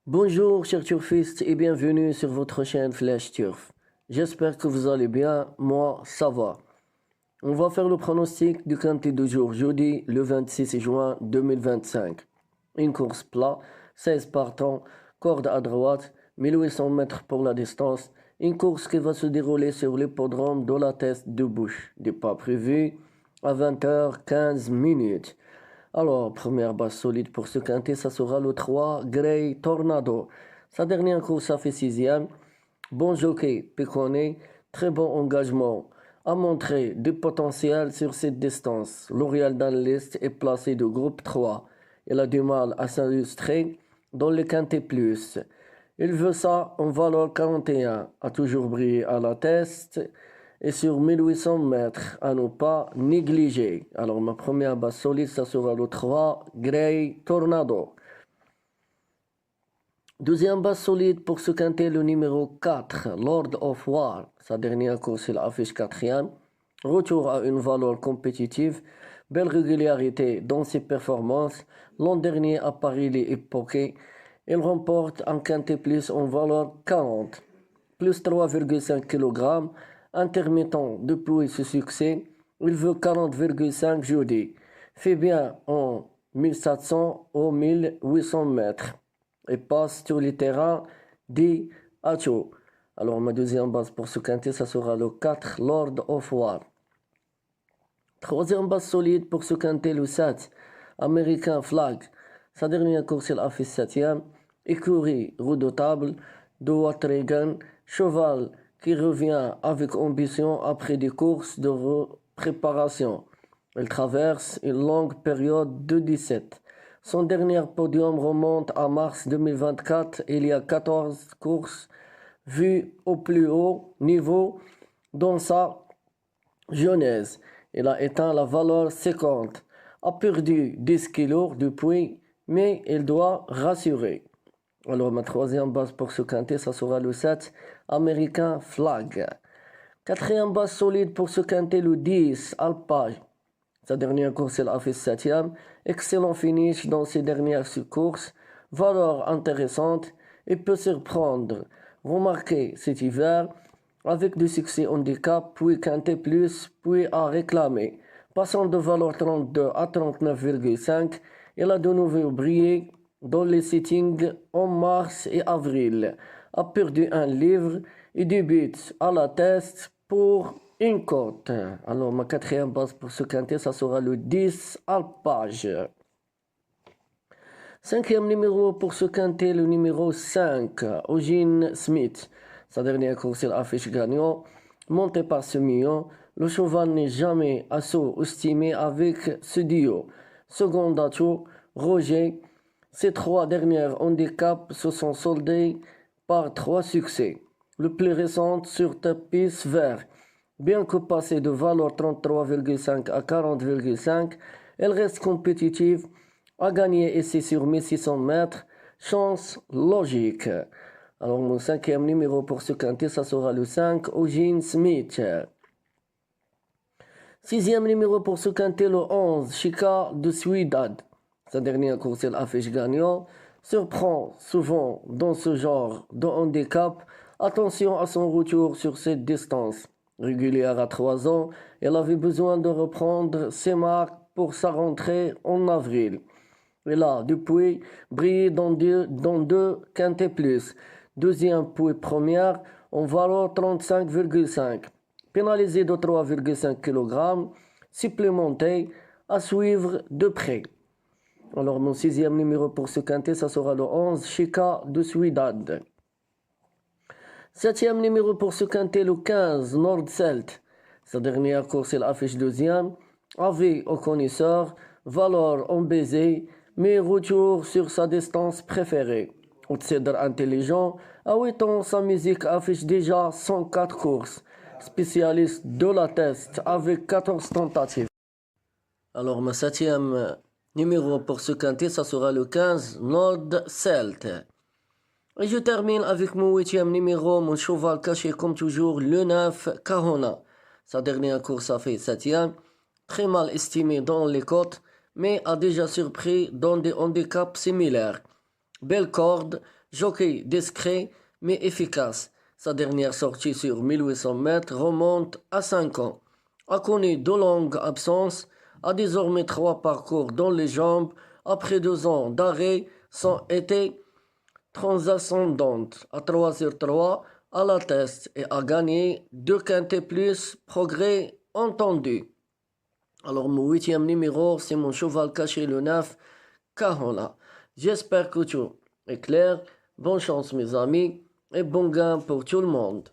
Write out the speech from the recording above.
Bonjour chers turfistes et bienvenue sur votre chaîne Flash Turf. J'espère que vous allez bien, moi ça va. On va faire le pronostic du quintet du jour jeudi le 26 juin 2025. Une course plat, 16 partants, corde à droite, 1800 mètres pour la distance. Une course qui va se dérouler sur l'hippodrome de la Teste de Bouche. Départ prévu à 20h15 minutes. Alors, première base solide pour ce quintet, ça sera le 3, Grey Tornado. Sa dernière course a fait sixième. Bon jockey, Péconé, très bon engagement. A montré du potentiel sur cette distance. L'Oriel dans la liste est placé de groupe 3. Il a du mal à s'illustrer dans le quintet plus. Il veut ça en valeur 41, a toujours brillé à la test et sur 1800 mètres à ne pas négliger. Alors ma première base solide, ça sera le 3, Grey Tornado. Deuxième base solide pour ce quintet, le numéro 4, Lord of War. Sa dernière course, il affiche quatrième. Retour à une valeur compétitive. Belle régularité dans ses performances. L'an dernier à Paris, il est époqué. Il remporte un quintet plus en valeur 40, plus 3,5 kg. Intermittent depuis ce succès. Il veut 40,5 jeudi. Fait bien en 1700 ou 1800 mètres et passe sur les terrains des Hacho. Alors ma deuxième base pour ce quintet, ça sera le 4, Lord of War. Troisième base solide pour ce quintet, le 7, American Flag. Sa dernière course, il a fait septième. Écurie redoutable de Wattregan, cheval qui revient avec ambition après des courses de préparation. Il traverse une longue période de 17. Son dernier podium remonte à mars 2024. Il y a 14 courses vues au plus haut niveau dans sa jeunesse. Il a éteint la valeur 50, a perdu 10 kilos depuis, mais il doit rassurer. Alors ma troisième base pour ce quintet, ça sera le 7, American Flag. Quatrième base solide pour ce quintet, le 10, Alpage. Sa dernière course, elle a fait septième. Excellent finish dans ses dernières courses. Valeur intéressante et peut surprendre. Remarquez cet hiver, avec du succès handicap, puis quintet plus, puis à réclamer. Passant de valeur 32 à 39,5, il a de nouveau brillé dans les sittings en mars et avril. A perdu un livre et débute à la test pour une cote. Alors ma quatrième base pour ce quintet, ça sera le 10 Alpage. Cinquième numéro pour ce quintet, le numéro 5, Eugene Smith. Sa dernière course, il affiche gagnant. Monté par ce million, le cheval n'est jamais à sous-estimé avec ce duo. Second atout, Roger. Ces trois derniers handicaps se sont soldés par trois succès. Le plus récent sur tapis vert. Bien que passé de valeur 33,5 à 40,5, elle reste compétitive. A gagné ici sur 1600 mètres. Chance logique. Alors mon cinquième numéro pour ce quintet, ça sera le 5, Eugene Smith. Sixième numéro pour ce quintet, le 11, Chica de Ciudad. Sa dernière course, elle affiche gagnant. Surprend souvent dans ce genre de handicap. Attention à son retour sur cette distance. Régulière à 3 ans, elle avait besoin de reprendre ses marques pour sa rentrée en avril. Elle a depuis brillé dans deux quintets plus. Deuxième puis première en valeur 35,5. Pénalisé de 3,5 kg, supplémenté à suivre de près. Alors mon sixième numéro pour ce quintet, ça sera le 11, Chica de Ciudad. Septième numéro pour ce quintet, le 15, Nord-Celt. Sa dernière course, il affiche deuxième. Avis aux connaisseurs, valeur en baiser, mais retour sur sa distance préférée. Outsider intelligent, à 8 ans, sa musique affiche déjà 104 courses. Spécialiste de la test avec 14 tentatives. Alors, ma septième numéro pour ce quintet, ça sera le 15, Nord-Celt. Et je termine avec mon huitième numéro, mon cheval caché comme toujours, le 9, Kahona. Sa dernière course a fait septième, très mal estimé dans les côtes, mais a déjà surpris dans des handicaps similaires. Belle corde, Jockey discret mais efficace. Sa dernière sortie sur 1800 mètres remonte à 5 ans. A connu de longues absences, a désormais 3 parcours dans les jambes après 2 ans d'arrêt sont été transcendante à 3 sur 3 à la test et a gagné 2 quintés plus progrès entendu. Alors mon huitième numéro c'est mon cheval caché le 9 Kahona. J'espère que tout est clair. Bonne chance mes amis et bon gain pour tout le monde.